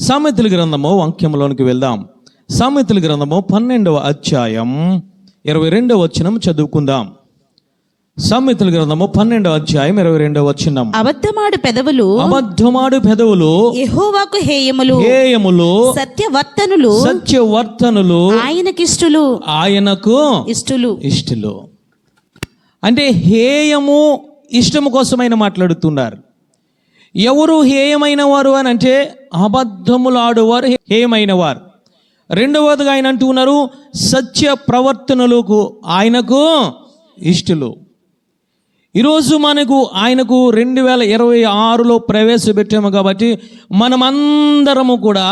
సామెతల గ్రంథము వాక్యంలోనికి వెళ్దాం. సామెతల గ్రంథము 12వ అధ్యాయం 22వ వచనం చదువుకుందాం. సామెతల గ్రంథము 12వ అధ్యాయం 22వ వచనం. అబద్ధమాడు పెదవులు యెహోవాకు హేయములు సత్యవర్తనులు ఆయనకు ఇష్టలు. అంటే హేయము ఇష్టము కోసమైన మాట్లాడుతున్నారు. ఎవరు హేయమైన వారు అని అంటే అబద్ధములు ఆడువారు హేయమైన వారు. రెండవదిగా ఆయన అంటున్నారు సత్య ప్రవర్తనలకు ఆయనకు ఇష్టలు. ఈరోజు ఆయనకు 2026లో ప్రవేశపెట్టాము కాబట్టి మనమందరము కూడా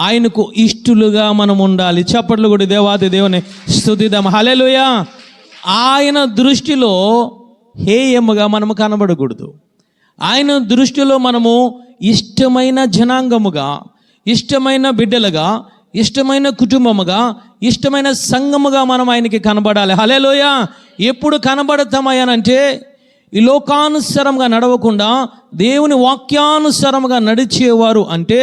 ఆయనకు ఇష్టలుగా మనం ఉండాలి. చప్పట్లు కూడా దేవాది దేవుని స్తుతిద్దాం. హల్లెలూయా. ఆయన దృష్టిలో హేయముగా మనము కనబడకూడదు. ఆయన దృష్టిలో మనము ఇష్టమైన జనాంగముగా, ఇష్టమైన బిడ్డలుగా, ఇష్టమైన కుటుంబముగా, ఇష్టమైన సంఘముగా మనం ఆయనకి కనబడాలి. హల్లెలూయా. ఎప్పుడు కనబడతామయ్యానంటే ఈ లోకానుసారంగా నడవకుండా దేవుని వాక్యానుసారంగా నడిచేవారు అంటే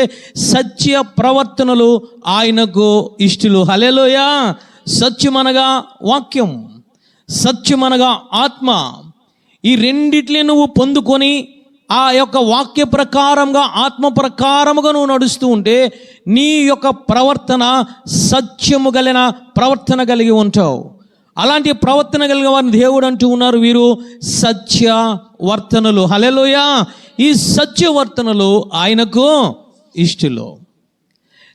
సత్య ప్రవర్తనలు ఆయనకు ఇష్టలు. హల్లెలూయా. సత్యమనగా వాక్యం, సత్యమనగా ఆత్మ. ఈ రెండిట్లే నువ్వు పొందుకొని ఆ యొక్క వాక్య ప్రకారంగా, ఆత్మ ప్రకారముగా నువ్వు నడుస్తూ ఉంటే నీ యొక్క ప్రవర్తన సత్యము కలిగిన ప్రవర్తన కలిగి ఉంటావు. అలాంటి ప్రవర్తన కలిగిన వారిని దేవుడు అంటూ ఉన్నారు, వీరు సత్యవర్తనులు. హల్లెలూయా. ఈ సత్యవర్తనులు ఆయనకు ఇష్టలు.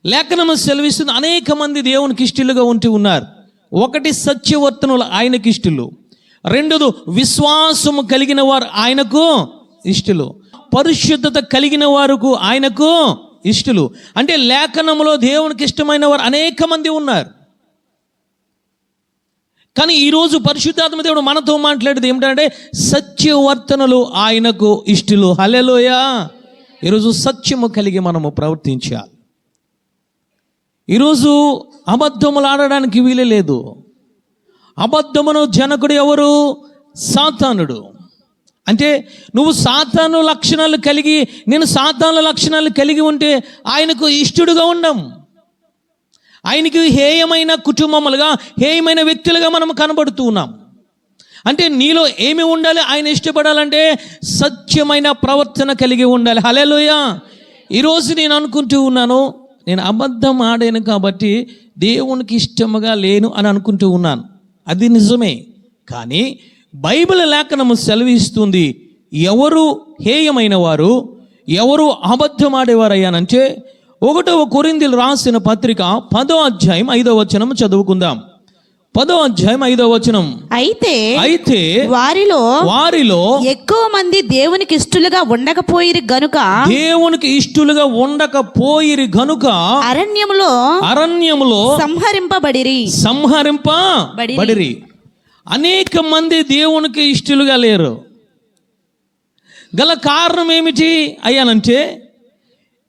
లేఖనము సెలవిస్తుంది అనేక మంది దేవునికి ఇష్టలుగా ఉంటూ ఉన్నారు. ఒకటి సత్యవర్తనులు ఆయనకి ఇష్టలు, రెండోది విశ్వాసము కలిగిన వారు ఆయనకు ఇష్టలు, పరిశుద్ధత కలిగిన వారికి ఆయనకు ఇష్టలు. అంటే లేఖనములో దేవునికి ఇష్టమైన వారు అనేక మంది ఉన్నారు. కానీ ఈరోజు పరిశుద్ధాత్మ దేవుడు మనతో మాట్లాడేది ఏమిటంటే సత్యవర్తనులు ఆయనకు ఇష్టలు. హల్లెలూయా. ఈరోజు సత్యము కలిగి మనము ప్రవర్తించాలి. ఈరోజు అబద్ధములు ఆడడానికి వీలు లేదు. అబద్ధమును జనకుడు ఎవరు? సాతానుడు. అంటే నువ్వు సాతాను లక్షణాలు కలిగి, నేను సాతాను లక్షణాలు కలిగి ఉంటే ఆయనకు ఇష్టడుగా ఉండం. ఆయనకి హేయమైన కుటుంబములుగా, హేయమైన వ్యక్తులుగా మనం కనబడుతూ ఉన్నాం. అంటే నీలో ఏమి ఉండాలి? ఆయన ఇష్టపడాలంటే సత్యమైన ప్రవర్తన కలిగి ఉండాలి. హల్లెలూయా. ఈరోజు నేను అనుకుంటూ ఉన్నాను, నేను అబద్ధం ఆడాను కాబట్టి దేవునికి ఇష్టముగా లేను అని అనుకుంటూ ఉన్నాను. అది నిజమే. కానీ బైబిల్ లేఖనము సెలవిస్తుంది ఎవరు హేయమైన వారు, ఎవరు అబద్ధం ఆడేవారయ్యానంటే 1వ కొరింథీయులు రాసిన పత్రిక 10వ అధ్యాయం 5వ వచనం చదువుకుందాం. 10వ అధ్యాయం 5వ వచనం. అయితే వారిలో ఎక్కువ మంది దేవునికి ఇష్టలుగా ఉండకపోయిరి గనుక అరణ్యములో సంహరింపబడిరి. అనేక మంది దేవునికి ఇష్టలుగా లేరు. గల కారణం ఏమిటి అయ్యానంటే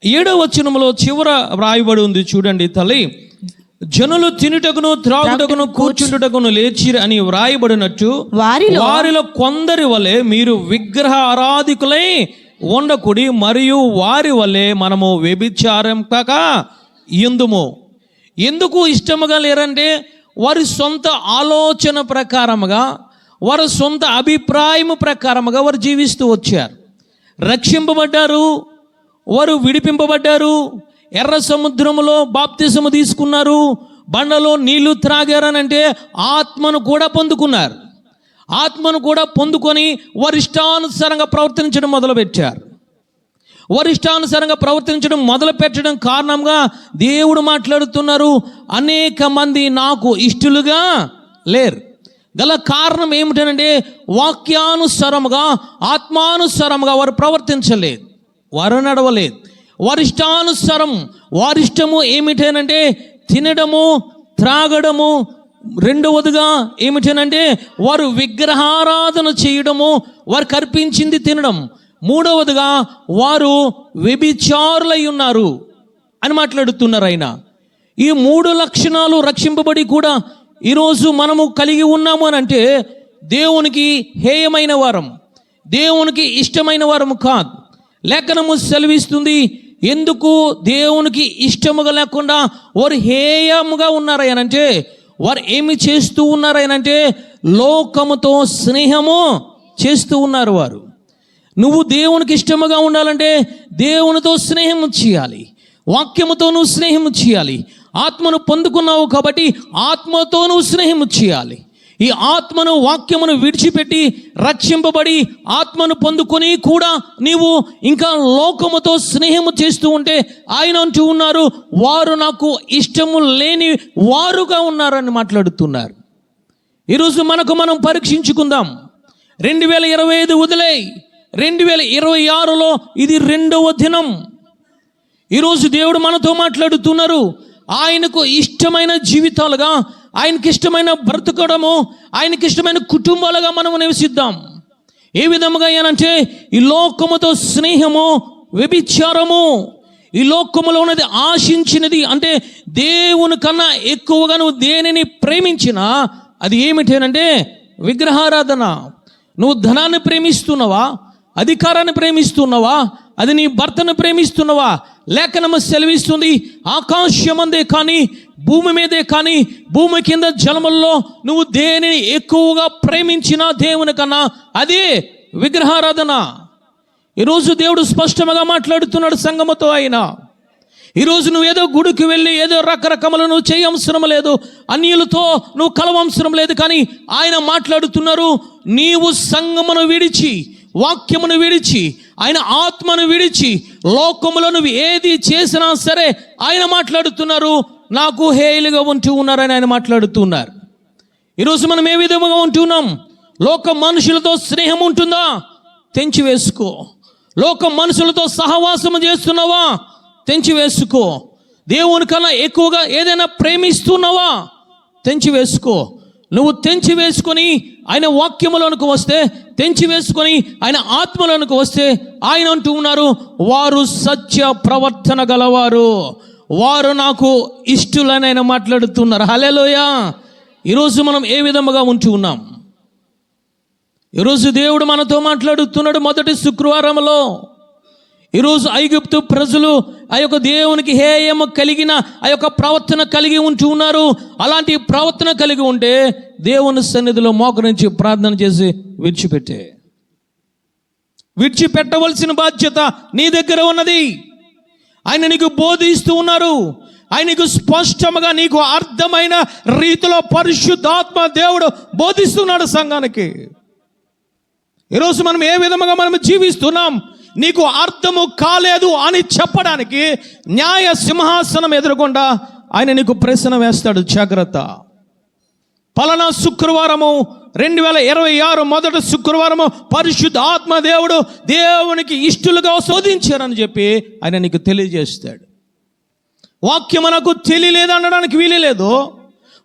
7వ వచనంలో చివర వ్రాయబడి ఉంది చూడండి తల్లి. జనులు తినుటకును త్రాగుటకును కూర్చుంటుటకును లేచిరి అని వ్రాయబడినట్టు వారిలో కొందరి వలె మీరు విగ్రహ ఆరాధికులై ఉండకుడి, మరియు వారి వలె మనము వ్యభిచారింపక ఎందుము. ఎందుకు ఇష్టముగా లేరంటే వారి సొంత ఆలోచన ప్రకారముగా, వారి సొంత అభిప్రాయము ప్రకారముగా వారు జీవిస్తూ వచ్చారు. రక్షింపబడ్డారు, వారు విడిపింపబడ్డారు, ఎర్ర సముద్రములో బాప్తిసము తీసుకున్నారు, బండలో నీళ్లు త్రాగారనంటే ఆత్మను కూడా పొందుకున్నారు. ఆత్మను కూడా పొందుకొని వారి ఇష్టానుసారంగా ప్రవర్తించడం మొదలుపెట్టారు. వారి ఇష్టానుసారంగా ప్రవర్తించడం మొదలు పెట్టడం కారణంగా దేవుడు మాట్లాడుతున్నారు, అనేక మంది నాకు ఇష్టలుగా లేరు. గల కారణం ఏమిటనంటే వాక్యానుసారముగా, ఆత్మానుసారముగా వారు ప్రవర్తించలేదు, వారు నడవలేదు. వారి ఇష్టానుసారం, వారి ఇష్టము ఏమిటనంటే తినడము, త్రాగడము. రెండవదిగా ఏమిటనంటే వారు విగ్రహారాధన చేయడము, వారు కర్పించింది తినడం. మూడవదిగా వారు వ్యభిచారులై ఉన్నారు అని మాట్లాడుతున్నారు ఆయన. ఈ 3 లక్షణాలు రక్షింపబడి కూడా ఈరోజు మనము కలిగి ఉన్నాము అని అంటే దేవునికి హేయమైన వారం, దేవునికి ఇష్టమైన వారము కాదు. లేఖనము సెలవిస్తుంది ఎందుకు దేవునికి ఇష్టముగా లేకుండా వారు హేయముగా ఉన్నారనంటే, వారు ఏమి చేస్తూ ఉన్నారనంటే లోకముతో స్నేహము చేస్తూ ఉన్నారు. వారు నువ్వు దేవునికి ఇష్టముగా ఉండాలంటే దేవునితో స్నేహం చేయాలి, వాక్యముతో నువ్వు స్నేహం చేయాలి. ఆత్మను పొందుకున్నావు కాబట్టి ఆత్మతో నువ్వు స్నేహం చేయాలి. ఈ ఆత్మను వాక్యమును విడిచిపెట్టి రక్షింపబడి ఆత్మను పొందుకొని కూడా నీవు ఇంకా లోకముతో స్నేహము చేస్తూ ఉంటే ఆయన అంటూ ఉన్నారు, వారు నాకు ఇష్టము లేని వారుగా ఉన్నారని మాట్లాడుతున్నారు. ఈరోజు మనం పరీక్షించుకుందాం. 2025 వదిలేయి, 2026లో ఇది 2వ దినం. ఈరోజు దేవుడు మనతో మాట్లాడుతున్నారు. ఆయనకు ఇష్టమైన జీవితాలుగా, ఆయనకి ఇష్టమైన బ్రతకడము, ఆయనకి ఇష్టమైన కుటుంబాలుగా మనము నివసిద్దాం. ఏ విధముగా అంటే ఈ లోకముతో స్నేహము వ్యభిచారము, ఈ లోకములో ఉన్నది ఆశించినది అంటే దేవుని కన్నా ఎక్కువగా నువ్వు దేనిని ప్రేమించినా అది ఏమిటేనంటే విగ్రహారాధన. నువ్వు ధనాన్ని ప్రేమిస్తున్నావా, అధికారాన్ని ప్రేమిస్తున్నావా, అది నీ భర్తను ప్రేమిస్తున్నావా? లేఖనము సెలవిస్తుంది, ఆకాశమందే కానీ భూమి మీదే కానీ భూమి కింద జలముల్లో నువ్వు దేనిని ఎక్కువగా ప్రేమించినా దేవుని కన్నా అదే విగ్రహారాధన. ఈరోజు దేవుడు స్పష్టంగా మాట్లాడుతున్నాడు సంఘముతో. ఆయన ఈరోజు నువ్వు ఏదో గుడికి వెళ్ళి ఏదో రకరకములు నువ్వు చేయవసరం లేదు, అన్యులతో నువ్వు కలవవసరం లేదు. కానీ ఆయన మాట్లాడుతున్నారు, నీవు సంఘమును విడిచి, వాక్యమును విడిచి, ఆయన ఆత్మను విడిచి లోకములో నువ్వు ఏది చేసినా సరే ఆయన మాట్లాడుతున్నారు, నాకు హేయులుగా ఉంటూ ఉన్నారని ఆయన మాట్లాడుతున్నారు. ఈరోజు మనం ఏ విధముగా ఉంటున్నాం? లోక మనుషులతో స్నేహం ఉంటుందా? తెంచి వేసుకో. లోక మనుషులతో సహవాసము చేస్తున్నావా? తెంచి వేసుకో. దేవుని కన్నా ఎక్కువగా ఏదైనా ప్రేమిస్తున్నావా? తెంచి వేసుకో. నువ్వు తెంచి వేసుకొని ఆయన వాక్యములోనికి వస్తే, తెంచి వేసుకొని ఆయన ఆత్మలోనికి వస్తే ఆయన అంటూ ఉన్నారు, వారు సత్య ప్రవర్తన గలవారు, వారు నాకు ఇష్టలని ఆయన మాట్లాడుతున్నారు. హల్లెలూయా. ఈరోజు మనం ఏ విధముగా ఉంటూ ఉన్నాం? ఈరోజు దేవుడు మనతో మాట్లాడుతున్నాడు. మొదటి శుక్రవారంలో ఈరోజు ఐగుప్తు ప్రజలు ఆ యొక్క దేవునికి హేయము కలిగిన ఆ యొక్క ప్రవర్తన కలిగి ఉంటూ ఉన్నారు. అలాంటి ప్రవర్తన కలిగి ఉంటే దేవుని సన్నిధిలో మోకరించి ప్రార్థన చేసి విడిచిపెట్టవలసిన బాధ్యత నీ దగ్గర ఉన్నది. ఆయన నీకు బోధిస్తూ ఉన్నారు. ఆయన నీకు స్పష్టంగా నీకు అర్థమైన రీతిలో పరిశుద్ధాత్మ దేవుడు బోధిస్తున్నాడు సంఘానికి. ఈరోజు మనం ఏ విధముగా మనం జీవిస్తున్నాం, నీకు అర్థము కాలేదు అని చెప్పడానికి న్యాయ సింహాసనం ఎదురుకుండా ఆయన నీకు ప్రశ్న వేస్తాడు. జాగ్రత్త. పలానా శుక్రవారము 2026 మొదటి శుక్రవారము పరిశుద్ధ ఆత్మ దేవుడు దేవునికి ఇష్టలుగా శోధించారని చెప్పి ఆయన నీకు తెలియజేస్తాడు. వాక్యము నాకు తెలియలేదు అనడానికి వీలులేదు,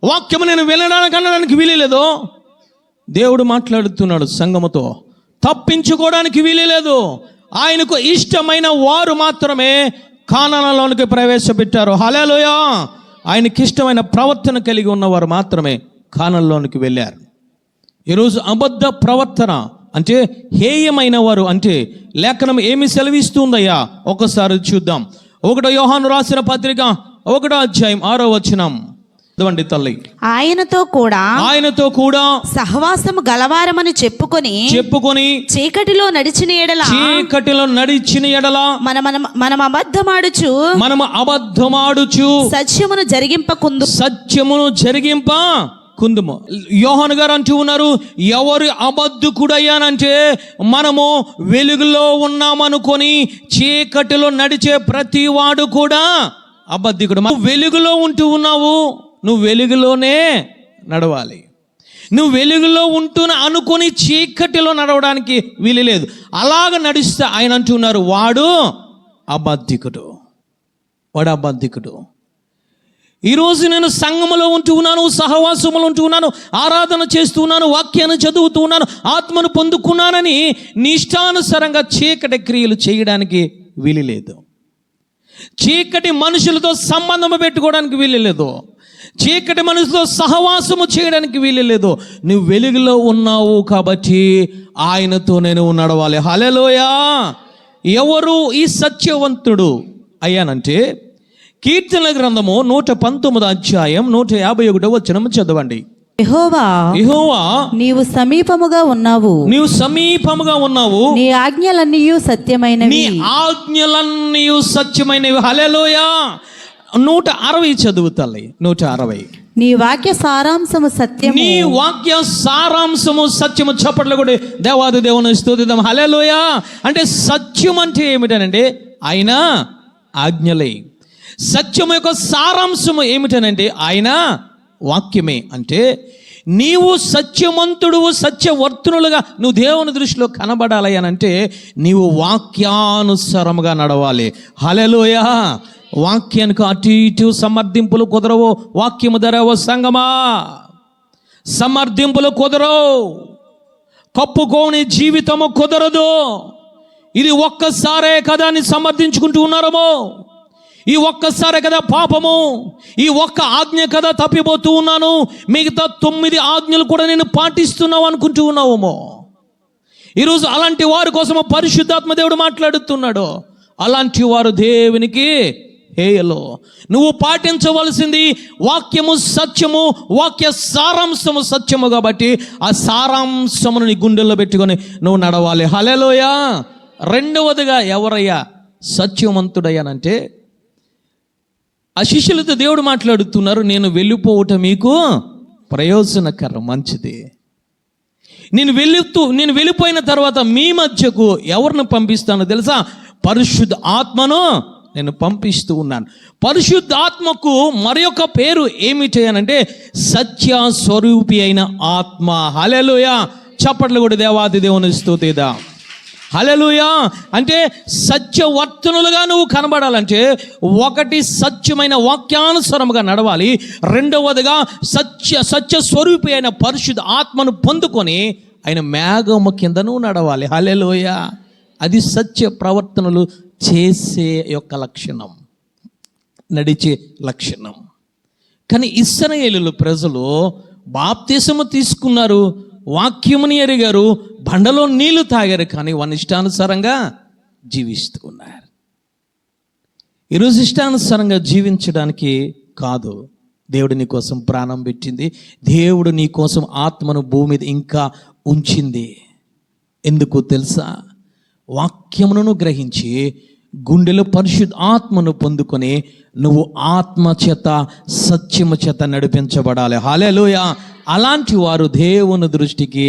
వాక్యము నేను వినడానికి అనడానికి వీలులేదు. దేవుడు మాట్లాడుతున్నాడు సంఘముతో, తప్పించుకోవడానికి వీలులేదు. ఆయనకు ఇష్టమైన వారు మాత్రమే కానానులోనికి ప్రవేశపెట్టారు. హల్లెలూయా. ఆయనకి ఇష్టమైన ప్రవర్తన కలిగి ఉన్నవారు మాత్రమే కానానులోనికి వెళ్ళారు. ఈరోజు అబద్ధ ప్రవర్తన అంటే హేయమైన వారు అంటే లేఖనం ఏమి సెలవిస్తుందయ్యా? ఒకసారి చూద్దాం. 1 యోహాను రాసిన పత్రిక 1వ అధ్యాయం 6వ వచనం. చదవండి తల్లి. ఆయనతో కూడా సహవాసము గలవారమని చెప్పుకొని చీకటిలో నడిచిన ఎడల మనం అబద్ధమాడుచు సత్యమును జరిగింపకుందుము. యోహాను గారు అంటూ ఉన్నారు, ఎవరు అబద్ధకుడయ్యానంటే మనము వెలుగులో ఉన్నామనుకొని చీకటిలో నడిచే ప్రతి వాడు కూడా అబద్ధికుడు. వెలుగులో ఉంటూ ఉన్నావు, నువ్వు వెలుగులోనే నడవాలి. నువ్వు వెలుగులో ఉంటూనే అనుకొని చీకటిలో నడవడానికి వీలు లేదు. అలాగ నడిస్తే ఆయన అంటున్నారు, వాడు అబద్ధికుడు. ఈరోజు నేను సంఘములో ఉంటూ ఉన్నాను, సహవాసములో ఉంటూ ఉన్నాను, ఆరాధన చేస్తూ ఉన్నాను, వాక్యాన్ని చదువుతూ ఉన్నాను, ఆత్మను పొందుకున్నానని నిష్టానుసారంగా చీకటి క్రియలు చేయడానికి వీలు లేదు. చీకటి మనుషులతో సంబంధము పెట్టుకోవడానికి వీలు లేదు. చీకటి మనుషులతో సహవాసము చేయడానికి వీలు లేదు. నువ్వు వెలుగులో ఉన్నావు కాబట్టి ఆయనతో నేను నడవాలి. హల్లెలూయా. ఎవరు ఈ సత్యవంతుడు అయ్యానంటే కీర్తనల గ్రంథము 119 అధ్యాయం 151 వచనం చదవండి. యెహోవా నీవు సమీపముగా ఉన్నావు, నీవు సమీపముగా ఉన్నావు, నీ ఆజ్ఞలన్నీయు సత్యమైనవి, నీ ఆజ్ఞలన్నీ సత్యమైనవి. హల్లెలూయా. 160 చదువు తల్లి. 160. నీ వాక్య సారాంశము సత్యము, నీ వాక్య సారాంశము సత్యము. చప్పట్లు కూడా దేవాది దేవుని స్తుతిద్దాం. హల్లెలూయా. అంటే సత్యం అంటే ఏమిటనంటే ఆయన ఆజ్ఞలే. సత్యము యొక్క సారాంశము ఏమిటనంటే ఆయన వాక్యమే. అంటే నీవు సత్యవంతుడు, సత్యవర్తనులుగా నువ్వు దేవుని దృష్టిలో కనబడాలి అని అంటే నీవు వాక్యానుసారముగా నడవాలి. హల్లెలూయా. వాక్యానికి అటు ఇటు సమర్థింపులు కుదరవు. వాక్యము ధరవో సంగమా, సమర్థింపులు కుదరవు. కప్పుకోని జీవితము కుదరదు. ఇది ఒక్కసారే కదా అని సమర్థించుకుంటూ ఉన్నారమో, ఈ ఒక్కసారే కదా పాపము, ఈ ఒక్క ఆజ్ఞ కదా తప్పిపోతూ ఉన్నాను, మిగతా 9 ఆజ్ఞలు కూడా నేను పాటిస్తున్నావు అనుకుంటూ ఉన్నావేమో. ఈరోజు అలాంటి వారి కోసము పరిశుద్ధాత్మ దేవుడు మాట్లాడుతున్నాడు. అలాంటి వారు దేవునికి హేయలో. నువ్వు పాటించవలసింది వాక్యము సత్యము, వాక్య సారాంశము సత్యము. కాబట్టి ఆ సారాంశమును నీ గుండెల్లో పెట్టుకొని నువ్వు నడవాలి. హల్లెలూయా. రెండవదిగా ఎవరయ్యా సత్యవంతుడయ్యానంటే ఆ శిష్యులతో దేవుడు మాట్లాడుతున్నారు. నేను వెళ్ళిపోవటం మీకు ప్రయోజనకరం, మంచిది. నేను వెళ్ళిపోయిన తర్వాత మీ మధ్యకు ఎవరిని పంపిస్తానో తెలుసా? పరిశుద్ధ ఆత్మను నేను పంపిస్తూ ఉన్నాను. పరిశుద్ధ ఆత్మకు మరి ఒక పేరు ఏమిటి అనంటే సత్య స్వరూపి అయిన ఆత్మ. హల్లెలూయా. చప్పట్లు కూడా దేవాది దేవుని స్తుతిద్దాం. హల్లెలూయా. అంటే సత్యవర్తనులుగా నువ్వు కనబడాలంటే ఒకటి సత్యమైన వాక్యానుసారముగా నడవాలి. రెండవదిగా సత్య స్వరూపి అయిన పరిశుద్ధ ఆత్మను పొందుకొని ఆయన మేఘము కింద నువ్వు నడవాలి. హల్లెలూయా. అది సత్య ప్రవర్తనలు చేసే యొక్క లక్షణం, నడిచే లక్షణం. కానీ ఇశ్రాయేలు ప్రజలు బాప్తిసము తీసుకున్నారు, వాక్యముని ఎరిగారు, బండలో నీళ్లు తాగారు, కానీ వాళ్ళ ఇష్టానుసారంగా జీవిస్తూ ఉన్నారు. ఈరోజు ఇష్టానుసారంగా జీవించడానికి కాదు దేవుడు నీ కోసం ప్రాణం పెట్టింది. దేవుడు నీ కోసం ఆత్మను భూమి మీద ఇంకా ఉంచింది. ఎందుకు తెలుసా? వాక్యమును గ్రహించి గుండెలో పరిశుద్ధ ఆత్మను పొందుకొని నువ్వు ఆత్మ చేత సత్యము చేత నడిపించబడాలి. హల్లెలూయా. అలాంటి వారు దేవుని దృష్టికి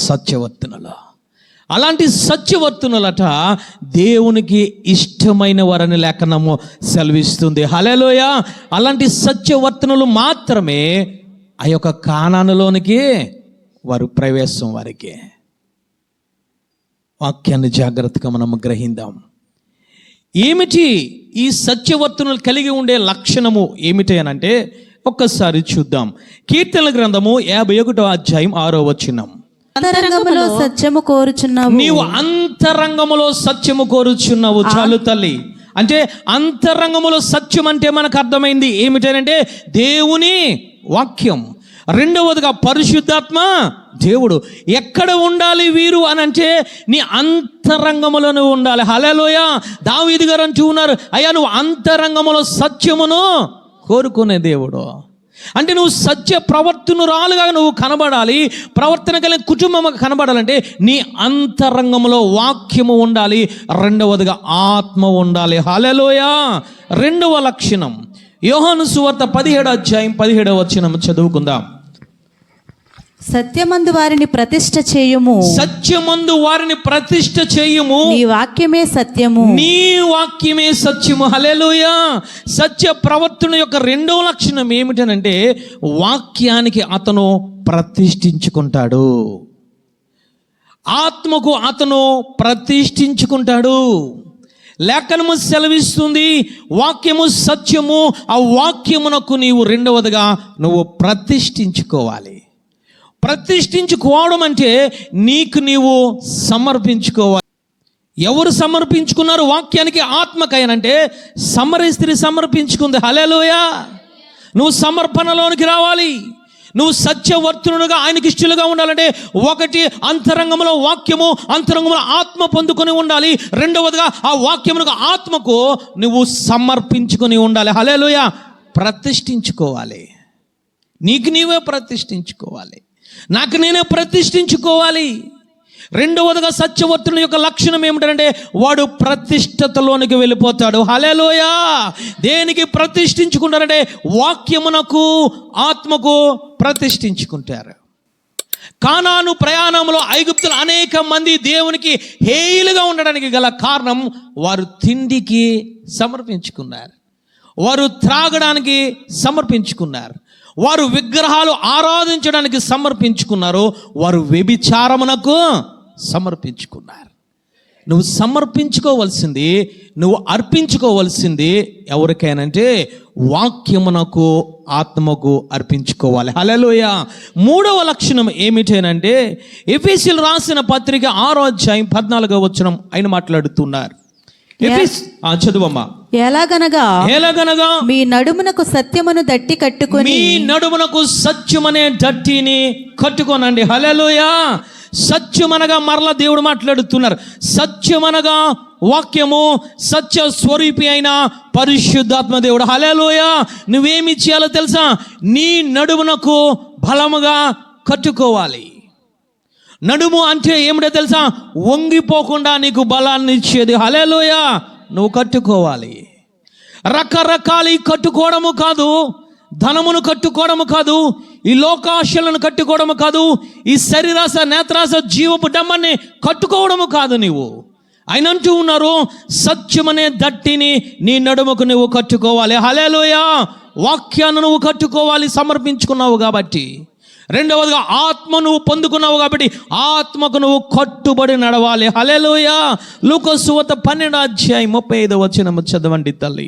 సత్యవర్తనులు. అలాంటి సత్యవర్తనులట దేవునికి ఇష్టమైన వారని లేఖనము సెలవిస్తుంది. హల్లెలూయా. అలాంటి సత్యవర్తనులు మాత్రమే ఆ యొక్క కానానులోనికి వారు ప్రవేశం. వారికి వాక్యాన్ని జాగ్రత్తగా మనము గ్రహిద్దాం. ఏమిటి ఈ సత్యవర్తనులు కలిగి ఉండే లక్షణము ఏమిటి అని అంటే ఒక్కసారి చూద్దాం. కీర్తనల గ్రంథము 51వ అధ్యాయం 6వ వచనం. అంతరంగములో సత్యము కోరుచున్నావు, నీవు అంతరంగములో సత్యము కోరుచున్నావు. చాలు తల్లి. అంటే అంతరంగములో సత్యం అంటే మనకు అర్థమైంది ఏమిటంటే దేవుని వాక్యం. రెండవదిగా పరిశుద్ధాత్మ దేవుడు. ఎక్కడ ఉండాలి వీరు అని అంటే నీ అంతరంగములోనే ఉండాలి. హల్లెలూయా. దావీదు గారు అంటూ ఉన్నారు, అయ్యా నువ్వు అంతరంగములో సత్యమును కోరుకునే దేవుడు. అంటే నువ్వు సత్య ప్రవర్తనురాలుగా నువ్వు కనబడాలి, ప్రవర్తన కలిగిన కుటుంబం కనబడాలంటే నీ అంతరంగంలో వాక్యము ఉండాలి, రెండవదిగా ఆత్మ ఉండాలి. హల్లెలూయా. రెండవ లక్షణం యోహాను సువార్త 17వ అధ్యాయం 17వ వచనం చదువుకుందాం. సత్యమందు వారిని ప్రతిష్ఠ చేయుము, సత్యమందు వారిని ప్రతిష్ఠ చేయుము, నీ వాక్యమే సత్యము, నీ వాక్యమే సత్యము. హల్లెలూయా. సత్య ప్రవర్తన యొక్క రెండవ లక్షణం ఏమిటనంటే వాక్యానికి అతను ప్రతిష్ఠించుకుంటాడు, ఆత్మకు అతను ప్రతిష్ఠించుకుంటాడు. లేఖనము సెలవిస్తుంది వాక్యము సత్యము. ఆ వాక్యమునకు నీవు రెండవదిగా నువ్వు ప్రతిష్ఠించుకోవాలి. ప్రతిష్ఠించుకోవడం అంటే నీకు నీవు సమర్పించుకోవాలి. ఎవరు సమర్పించుకున్నారు వాక్యానికి, ఆత్మకైనంటే సమరయ స్త్రీ సమర్పించుకుంది. హల్లెలూయా. నువ్వు సమర్పణలోనికి రావాలి. నువ్వు సత్యవర్తనుడుగా ఆయనకి ఇష్టలుగా ఉండాలంటే ఒకటి, అంతరంగంలో వాక్యము, అంతరంగంలో ఆత్మ పొందుకొని ఉండాలి. రెండవదిగా ఆ వాక్యమునకు ఆత్మకు నువ్వు సమర్పించుకొని ఉండాలి. హల్లెలూయా. ప్రతిష్ఠించుకోవాలి. నీకు నీవే ప్రతిష్ఠించుకోవాలి. నాకు నేనే ప్రతిష్ఠించుకోవాలి. రెండవదిగా సత్యవర్తుని యొక్క లక్షణం ఏమిటంటే వాడు ప్రతిష్టతలోనికి వెళ్ళిపోతాడు. హల్లెలూయా. దేనికి ప్రతిష్ఠించుకుంటారంటే వాక్యమునకు ఆత్మకు ప్రతిష్ఠించుకుంటారు. కానాను ప్రయాణంలో ఐగుప్తులు అనేక మంది దేవునికి హేయులుగా ఉండడానికి గల కారణం వారు తిండికి సమర్పించుకున్నారు, వారు త్రాగడానికి సమర్పించుకున్నారు, వారు విగ్రహాలు ఆరాధించడానికి సమర్పించుకున్నారు, వారు వ్యభిచారమునకు సమర్పించుకున్నారు. నువ్వు సమర్పించుకోవాల్సింది, నువ్వు అర్పించుకోవాల్సింది ఎవరికైనంటే వాక్యమునకు ఆత్మకు అర్పించుకోవాలి. హల్లెలూయా. మూడవ లక్షణం ఏమిటేనంటే ఎఫెసీయులు రాసిన పత్రిక 6వ అధ్యాయం 14వ వచనం ఆయన మాట్లాడుతున్నారు. చదువమ్మా. ఎలాగనగా మీ నడుమునకు సత్యమును దట్టి కట్టుకొని, మీ నడుమునకు సత్యమనే దట్టిని కట్టుకోనండి. హల్లెలూయా. సత్యమనగా మరలా దేవుడు మాట్లాడుతున్నారు. సత్యమనగా వాక్యము, సత్య స్వరూపి అయిన పరిశుద్ధాత్మ దేవుడు. హల్లెలూయా. నువ్వేమి చేయాలో తెలుసా? నీ నడుమునకు బలముగా కట్టుకోవాలి. నడుము అంటే ఏమిటో తెలుసా? వంగిపోకుండా నీకు బలాన్ని ఇచ్చేది. హల్లెలూయా. నువ్వు కట్టుకోవాలి. రకరకాల కట్టుకోవడము కాదు, ధనమును కట్టుకోవడము కాదు, ఈ లోకాశలను కట్టుకోవడము కాదు, ఈ శరీరాస నేత్రాస జీవపు డమ్మని కట్టుకోవడము కాదు. నీవు ఆయన అంటూ ఉన్నారు, సత్యమనే దట్టిని నీ నడుముకు నువ్వు కట్టుకోవాలి. హల్లెలూయా. వాక్యాన్ని నువ్వు కట్టుకోవాలి, సమర్పించుకున్నావు కాబట్టి. రెండవదిగా ఆత్మ నువ్వు పొందుకున్నావు కాబట్టి ఆత్మకు నువ్వు కట్టుబడి నడవాలి. హల్లెలూయా. లూకా సువార్త 12వ అధ్యాయం 35వ వచనం చదవండి తల్లి.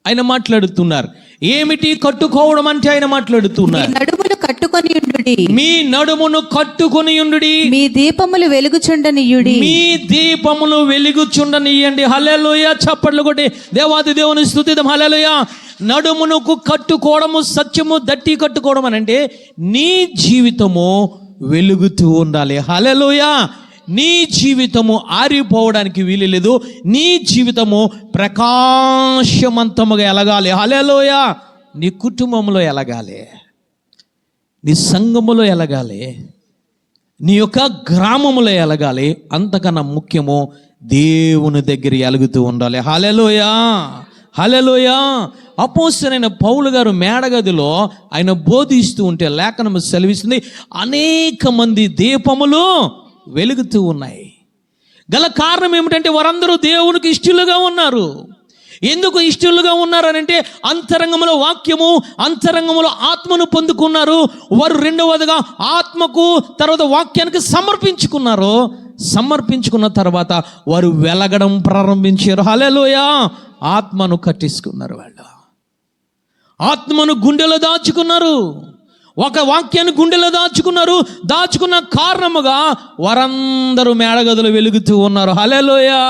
ఆయన మాట్లాడుతున్నారు. ఏమిటి కట్టుకోవడం అంటే? ఆయన మాట్లాడుతున్నారు, నడుమును కట్టుకొని ఉండుడి, మీ నడుమును కట్టుకొని ఉండుడి, మీ దీపములు వెలుగుచుండనియుడి, మీ దీపములు వెలుగుచుండనియండి. హల్లెలూయా. చప్పట్లు కొట్టి దేవాది దేవుని స్తుతిద్దాం. హల్లెలూయా. నడుమునకు కట్టుకోవడము, సత్యము దట్టి కట్టుకోవడం అని అంటే నీ జీవితము వెలుగుతూ ఉండాలి. హల్లెలూయా. నీ జీవితము ఆరిపోవడానికి వీలు లేదు. నీ జీవితము ప్రకాశవంతముగా ఎలగాలి. హల్లెలూయా. నీ కుటుంబంలో ఎలగాలి, నీ సంఘములో ఎలగాలి, నీ యొక్క గ్రామములో ఎలగాలి. అంతకన్నా ముఖ్యము దేవుని దగ్గర ఎలుగుతూ ఉండాలి. హల్లెలూయా. హల్లెలూయా. అపోస్తలుడైన పౌలు గారు మేడగదిలో ఆయన బోధిస్తూ ఉంటే లేఖనము సెలవిస్తుంది, అనేక మంది దీపములు వెలుగుతూ ఉన్నాయి. గల కారణం ఏమిటంటే వారందరూ దేవునికి ఇష్టలుగా ఉన్నారు. ఎందుకు ఇష్టలుగా ఉన్నారనంటే అంతరంగంలో వాక్యము, అంతరంగంలో ఆత్మను పొందుకున్నారు. వారు రెండవదిగా ఆత్మకు, తర్వాత వాక్యానికి సమర్పించుకున్నారు. సమర్పించుకున్న తర్వాత వారు వెలగడం ప్రారంభించారు. హల్లెలూయా. ఆత్మను కట్టేసుకున్నారు. వాళ్ళు ఆత్మను గుండెలో దాచుకున్నారు, ఒక వాక్యాన్ని గుండెలో దాచుకున్నారు. దాచుకున్న కారణముగా వారందరూ మేడగదులు వెలుగుతూ ఉన్నారు. హల్లెలూయా.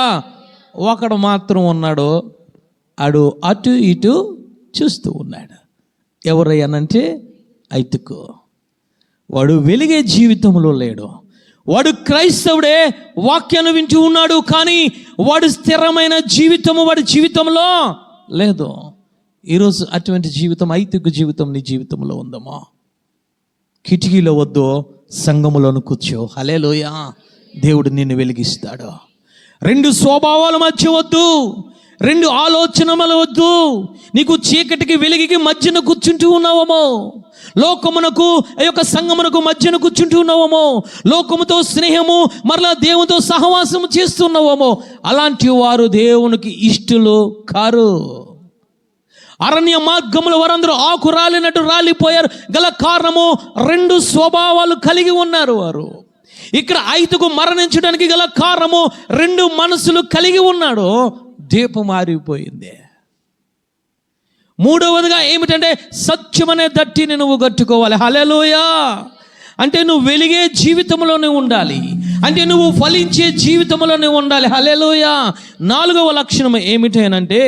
ఒకడు మాత్రం ఉన్నాడు, అడు అటు ఇటు చూస్తూ ఉన్నాడు. ఎవరయ్యానంటే ఐతుకు. వాడు వెలిగే జీవితంలో లేడు. వాడు క్రైస్తవుడే, వాక్యాన్ని వింటూ ఉన్నాడు, కానీ వాడు స్థిరమైన జీవితము వాడి జీవితంలో లేదు. ఈరోజు అటువంటి జీవితం, ఐతుకు జీవితం నీ జీవితంలో ఉందమ్మా. కిటికీలో వద్దు, సంఘములోను కూర్చో. హల్లెలూయా. దేవుడు నిన్ను వెలిగిస్తాడు. రెండు స్వభావాల మధ్య వద్దు, రెండు ఆలోచనల వద్దు. నీకు చీకటికి వెలిగికి మధ్యన కూర్చుంటూ ఉన్నావేమో, లోకమునకు ఆ యొక్క సంఘమునకు మధ్యన కూర్చుంటూ ఉన్నావేమో, లోకముతో స్నేహము మరలా దేవునితో సహవాసము చేస్తున్నావేమో. అలాంటి వారు దేవునికి ఇష్టలు కారు. అరణ్య మార్గములు వారందరూ ఆకు రాలినట్టు రాలిపోయారు. గల కారణము రెండు స్వభావాలు కలిగి ఉన్నారు వారు. ఇక్కడ ఐదుకు మరణించడానికి గల కారణము రెండు మనసులు కలిగి ఉన్నాడు. దీపం ఆరిపోయింది. మూడవదిగా ఏమిటంటే సత్యమనే దట్టిని నువ్వు కట్టుకోవాలి. హల్లెలూయా. అంటే నువ్వు వెలిగే జీవితంలోనే ఉండాలి, అంటే నువ్వు ఫలించే జీవితంలోనే ఉండాలి. హల్లెలూయా. నాలుగవ లక్షణం ఏమిటేనంటే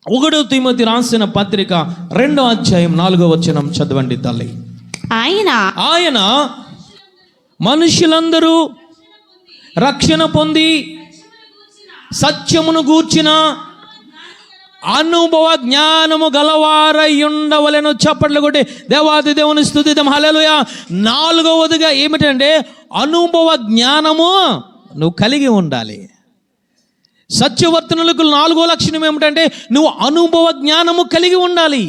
1 తిమోతి రాసిన పత్రిక 2వ అధ్యాయం 4వ వచనం చదవండి తల్లి. ఆయన మనుషులందరూ రక్షణ పొంది సత్యమును గూర్చిన అనుభవ జ్ఞానము గలవారై ఉండవలెను. చప్పట్లు కొట్టి దేవాది దేవుని స్తుతిద్దాం. హల్లెలూయా. నాలుగవదిగా ఏమిటంటే అనుభవ జ్ఞానము నువ్వు కలిగి ఉండాలి. సత్యవర్తనులకు నాలుగో లక్షణం ఏమిటంటే నువ్వు అనుభవ జ్ఞానము కలిగి ఉండాలి.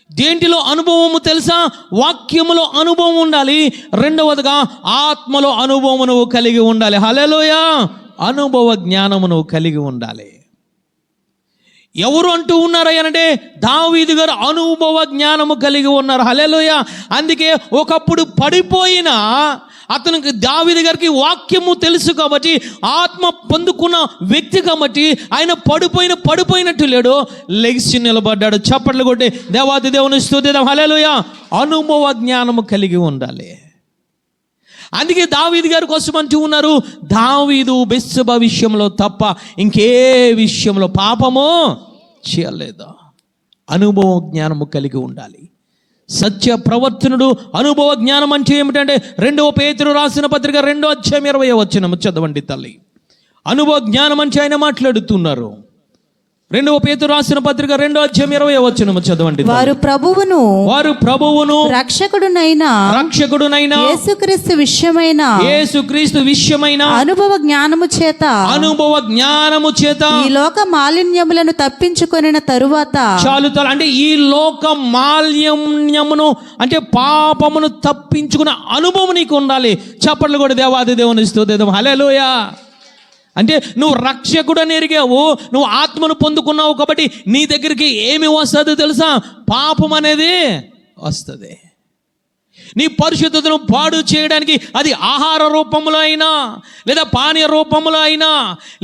దేంటిలో అనుభవము తెలుసా? వాక్యములో అనుభవం ఉండాలి. రెండవదిగా ఆత్మలో అనుభవము నువ్వు కలిగి ఉండాలి. హల్లెలూయా. అనుభవ జ్ఞానము నువ్వు కలిగి ఉండాలి. ఎవరు అంటూ ఉన్నారంటే దావీదు గారు అనుభవ జ్ఞానము కలిగి ఉన్నారు. హల్లెలూయా. అందుకే ఒకప్పుడు పడిపోయిన అతనికి దావీదు గారికి వాక్యము తెలుసు కాబట్టి, ఆత్మ పొందుకున్న వ్యక్తి కాబట్టి ఆయన పడిపోయినట్టు లేడు, లెగిసి నిలబడ్డాడు. చప్పట్లు కొట్టి దేవాది దేవుని స్తుతిద్దాం. హల్లెలూయా. అనుభవ జ్ఞానము కలిగి ఉండాలి. అందుకే దావీదు గారి కోసం అంటూ ఉన్నారు, దావీదు బెత్షెబ విషయంలో తప్ప ఇంకే విషయంలో పాపము చేయలేదు. అనుభవ జ్ఞానము కలిగి ఉండాలి. సత్య ప్రవర్తనుడు. అనుభవ జ్ఞానం అంటే ఏమిటంటే 2వ పేతురు రాసిన పత్రిక 2వ అధ్యాయం 20వ వచనం చదవండి తల్లి. అనుభవ జ్ఞానం అంటే ఆయన మాట్లాడుతున్నారు. 2వ పేతురు రాసిన పత్రిక 2వ అధ్యాయం 20వ వచనం చదవండి. వారు ప్రభువును రక్షకుడునైన యేసుక్రీస్తు విషయమైన అనుభవ జ్ఞానము చేత ఈ లోక మాలిన్యములను తప్పించుకొనిన తరువాత. చాలు. అంటే ఈ లోక మాలిన్యమును అంటే పాపమును తప్పించుకున్న అనుభవం నీకు ఉండాలి. చప్పట్లు కూడా దేవాది దేవుని స్తుతిద్దాం. హల్లెలూయా. అంటే నువ్వు రక్షకుడని ఎరిగావు, నువ్వు ఆత్మను పొందుకున్నావు కాబట్టి నీ దగ్గరికి ఏమి వస్తుంది తెలుసా? పాపం అనేది వస్తుంది. నీ పరిశుద్ధతను పాడు చేయడానికి అది ఆహార రూపంలో అయినా, లేదా పానీయ రూపంలో అయినా,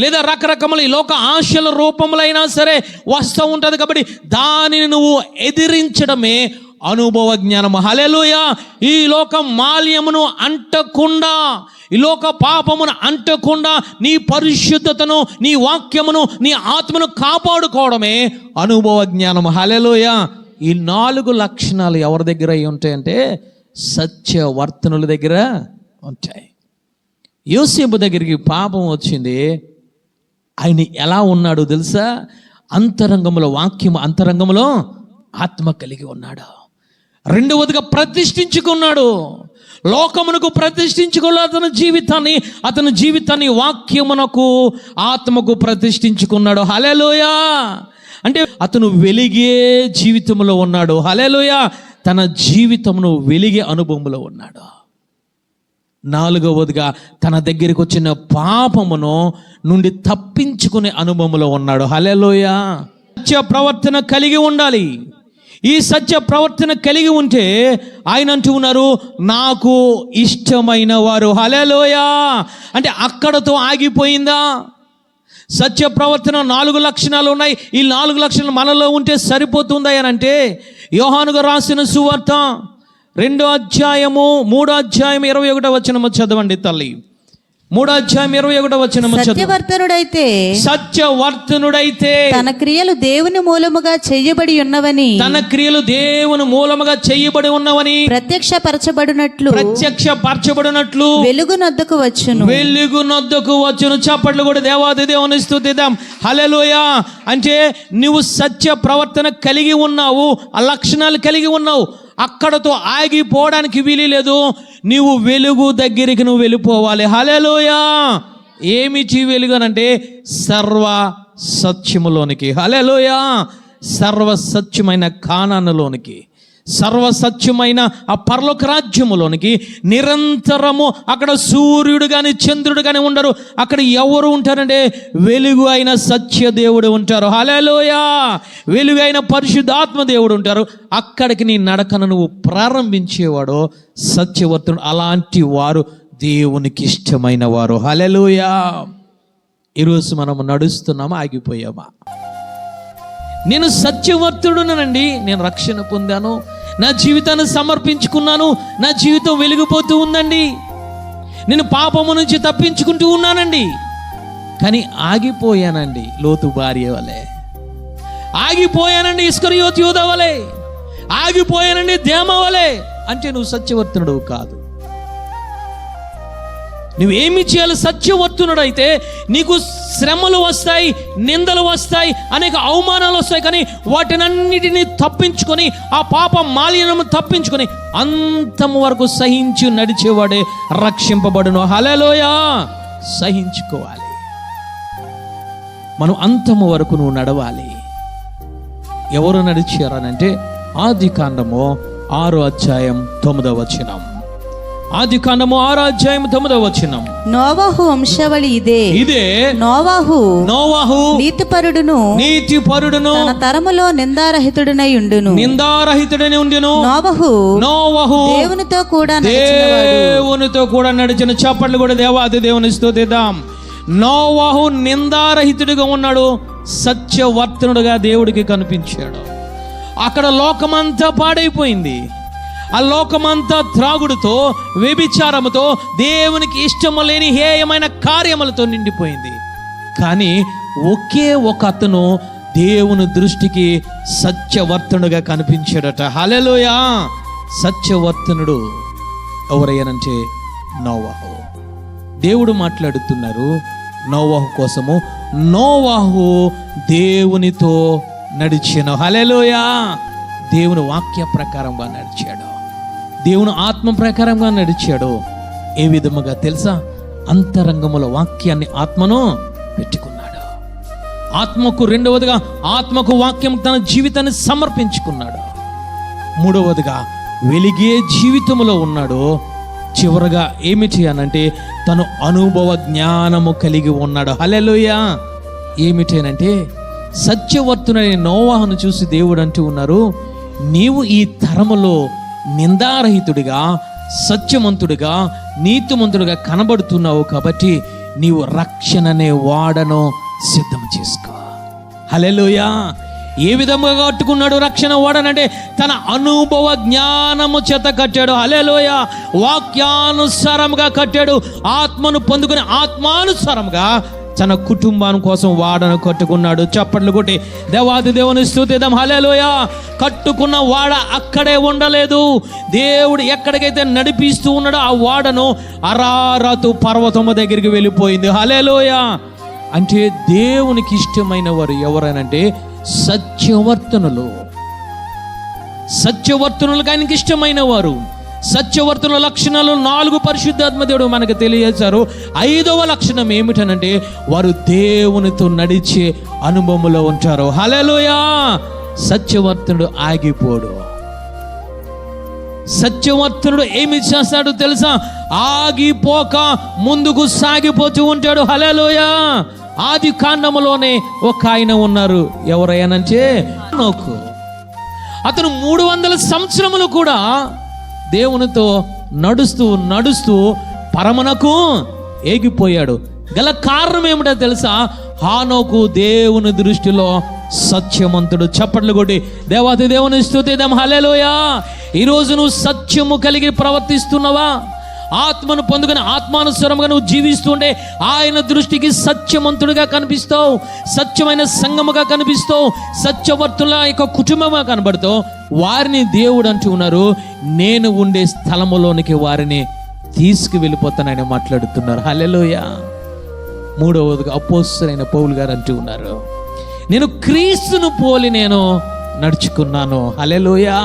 లేదా రకరకముల ఈ లోక ఆశల రూపంలో అయినా సరే వస్తూ ఉంటుంది. కాబట్టి దానిని నువ్వు ఎదిరించడమే అనుభవ జ్ఞానం. హల్లెలూయా. ఈ లోక మాల్యమును అంటకుండా, ఈ లోక పాపమును అంటకుండా నీ పరిశుద్ధతను, నీ వాక్యమును, నీ ఆత్మను కాపాడుకోవడమే అనుభవ జ్ఞానం. హల్లెలూయా. ఈ 4 లక్షణాలు ఎవరి దగ్గర ఉంటాయంటే సత్యవర్తనుల దగ్గర ఉంటాయి. యోసేపు దగ్గరికి పాపం వచ్చింది. ఆయన ఎలా ఉన్నాడు తెలుసా? అంతరంగంలో వాక్యం, అంతరంగంలో ఆత్మ కలిగి ఉన్నాడు. రెండవదిగా ప్రతిష్ఠించుకున్నాడు. లోకమునకు ప్రతిష్ఠించుకోలేదు అతని జీవితాన్ని వాక్యమునకు, ఆత్మకు ప్రతిష్ఠించుకున్నాడు. హల్లెలూయా. అంటే అతను వెలిగే జీవితంలో ఉన్నాడు. హల్లెలూయా. తన జీవితమును వెలిగే అనుభవంలో ఉన్నాడు. 4వదిగా తన దగ్గరికి వచ్చిన పాపమును నుండి తప్పించుకునే అనుభవంలో ఉన్నాడు. హల్లెలూయా. సత్య ప్రవర్తన కలిగి ఉండాలి. ఈ సత్య ప్రవర్తన కలిగి ఉంటే ఆయన అంటూ ఉన్నారు, నాకు ఇష్టమైన వారు. హల్లెలూయా. అంటే అక్కడతో ఆగిపోయిందా? సత్య ప్రవర్తన 4 లక్షణాలు ఉన్నాయి. ఈ 4 లక్షణాలు మనలో ఉంటే సరిపోతుందా అని అంటే, యోహానుగా రాసిన సువార్త 2వ అధ్యాయము 3వ అధ్యాయం 21వ వచనము చదవండి తల్లి. 3వ అధ్యాయం 21వ వచనము. సత్యవర్తనుడైతే తన క్రియలు దేవుని మూలముగా చేయబడి ఉన్నవని ప్రత్యక్షపరచబడినట్లు వెలుగునొద్దకు వచ్చును. చప్పట్లు కూడా దేవాది దేవుని స్తుతిద్దాం. హల్లెలూయా. అంటే నువ్వు సత్య ప్రవర్తన కలిగి ఉన్నావు, ఆ లక్షణాలు కలిగి ఉన్నావు. అక్కడతో ఆగిపోవడానికి వీలు లేదు. నీవు వెలుగు దగ్గరికి నువ్వు వెళ్ళిపోవాలి. హల్లెలూయా. ఏమిటి వెలుగు అనంటే సర్వ సత్యములోనికి. హల్లెలూయా. సర్వ సత్యమైన కానానులోనికి, సర్వసత్యమైన ఆ పరలోక రాజ్యములోనికి నిరంతరము అక్కడ సూర్యుడు కానీ చంద్రుడు కానీ ఉండరు. అక్కడ ఎవరు ఉంటారంటే వెలుగు అయిన సత్య దేవుడు ఉంటారు. హల్లెలూయా. వెలుగు అయిన పరిశుద్ధాత్మ దేవుడు ఉంటారు. అక్కడికి నీ నడకను నువ్వు ప్రారంభించేవాడు సత్యవర్తుడు. అలాంటి వారు దేవునికి ఇష్టమైన వారు. హల్లెలూయా. ఈరోజు మనము నడుస్తున్నామా, ఆగిపోయామా? నేను సత్యవర్తుడునండి, నేను రక్షణ పొందాను, నా జీవితాన్ని సమర్పించుకున్నాను, నా జీవితం వెలిగిపోతూ ఉందండి, నేను పాపము నుంచి తప్పించుకుంటూ ఉన్నానండి, కానీ ఆగిపోయానండి. లోతు భార్య వలె ఆగిపోయానండి, ఇస్కరియోతు యూదా వలె ఆగిపోయానండి, దేమ వలె అంటే నువ్వు సత్యవర్తనుడు కాదు. నువ్వేమి చేయాలి? సత్యవర్తనుడు అయితే నీకు శ్రమలు వస్తాయి, నిందలు వస్తాయి, అనేక అవమానాలు వస్తాయి, కానీ వాటినన్నిటినీ తప్పించుకొని, ఆ పాప మాలిన్యము తప్పించుకొని అంతము వరకు సహించి నడిచేవాడే రక్షింపబడును. హల్లెలూయా. సహించుకోవాలి. మనం అంతము వరకు నువ్వు నడవాలి. ఎవరు నడిచారనంటే ఆదికాండము 6:9. ఆదికాండము 6:9. నోవాహు వంశావళి ఇదే. నోవాహు నీతిపరుడును తన తరములో నిందారహితుడనై ఉండును. నోవాహు దేవునితో కూడా నడిచిన. చప్పట్లు కూడా దేవాది దేవుని స్తుతిద్దాం. నోవాహు నిందారహితుడిగా ఉన్నాడు, సత్యవర్తనుడుగా దేవుడికి కనిపించాడు. అక్కడ లోకమంతా పాడైపోయింది. ఆ లోకమంతా త్రాగుడుతో, వ్యభిచారముతో, దేవునికి ఇష్టము లేని హేయమైన కార్యములతో నిండిపోయింది. కానీ ఒకే ఒక అతను దేవుని దృష్టికి సత్యవర్తనుడుగా కనిపించాడట. హల్లెలూయా. సత్యవర్తనుడు ఎవరయ్యానంటే నోవాహు. దేవుడు మాట్లాడుతున్నారు నోవాహు కోసము. నోవాహు దేవునితో నడిచెను. హల్లెలూయా. దేవుని వాక్య ప్రకారంగా నడిచాడు, దేవుని ఆత్మ ప్రకారంగా నడిచాడు. ఏ విధముగా తెలుసా? అంతరంగముల వాక్యాన్ని, ఆత్మను పెట్టుకున్నాడు. ఆత్మకు, రెండవదిగా ఆత్మకు వాక్యం తన జీవితాన్ని సమర్పించుకున్నాడు. మూడవదిగా వెలిగే జీవితములో ఉన్నాడు. చివరగా ఏమిటి అనంటే తను అనుభవ జ్ఞానము కలిగి ఉన్నాడు. హల్లెలూయా. ఏమిటేనంటే సత్యవర్తునైన నోవాహును చూసి దేవుడు అంటూ ఉన్నారు, నీవు ఈ తరములో నిందారహితుడిగా, సత్యవంతుడిగా, నీతిమంతుడిగా కనబడుతున్నావు కాబట్టి నీవు రక్షణనే వాడను సిద్ధం చేసుకో. హల్లెలూయా. ఏ విధంగా కట్టుకున్నాడు రక్షణ వాడనంటే తన అనుభవ జ్ఞానము చేత కట్టాడు. హల్లెలూయా. వాక్యానుసారంగా కట్టాడు. ఆత్మను పొందుకుని ఆత్మానుసారంగా తన కుటుంబాన్ని కోసం వాడను కట్టుకున్నాడు. చప్పట్లు కొట్టి దేవాది దేవుని స్తుతిద్దాం. హల్లెలూయా. కట్టుకున్న వాడ అక్కడే ఉండలేదు. దేవుడు ఎక్కడికైతే నడిపిస్తూ ఉన్నాడో ఆ వాడను అరారతు పర్వతము దగ్గరికి వెళ్ళిపోయింది. హల్లెలూయా. అంటే దేవునికి ఇష్టమైన వారు ఎవరనంటే సత్యవర్తనులు. సత్యవర్తనులకు ఆయనకి ఇష్టమైన వారు. సత్యవర్తనుల లక్షణాలు 4 పరిశుద్ధాత్మ దేవుడు మనకు తెలియజేశారు. 5వ లక్షణం ఏమిటనంటే వారు దేవునితో నడిచే అనుభవంలో ఉంటారు. హల్లెలూయా. సత్యవర్తనుడు ఆగిపోడు. సత్యవర్తనుడు ఏమి చేస్తాడు తెలుసా? ఆగిపోక ముందుకు సాగిపోతూ ఉంటాడు. హల్లెలూయా. ఆది కాండములోనే ఒక ఆయన ఉన్నారు. ఎవరైనానంటే హనోకు. అతను 300 సంవత్సరములు కూడా దేవునితో నడుస్తూ పరమునకు ఏగిపోయాడు. గల కారణం ఏమిటో తెలుసా? హానోకు దేవుని దృష్టిలో సత్యవంతుడు. చప్పట్లు కొట్టి దేవాది దేవుని స్తుతిద్దాం. హల్లెలూయా. ఈరోజు నువ్వు సత్యము కలిగి ప్రవర్తిస్తున్నావా? ఆత్మను పొందుకుని ఆత్మానుసారంగా నువ్వు జీవిస్తుంటే ఆయన దృష్టికి సత్యవంతుడిగా కనిపిస్తావు, సత్యమైన సంఘముగా కనిపిస్తావు, సత్యవర్తుల యొక్క కుటుంబంగా కనబడతావు. వారిని దేవుడు అంటూ ఉన్నారు, నేను ఉండే స్థలములోనికి వారిని తీసుకువెళ్ళిపోతానని మాట్లాడుతున్నారు. హల్లెలూయా. 3వదిగా అపోస్తలుడైన పౌలు గారు అంటూ ఉన్నారు, నేను క్రీస్తును పోలి నేను నడుచుకున్నాను. హల్లెలూయా.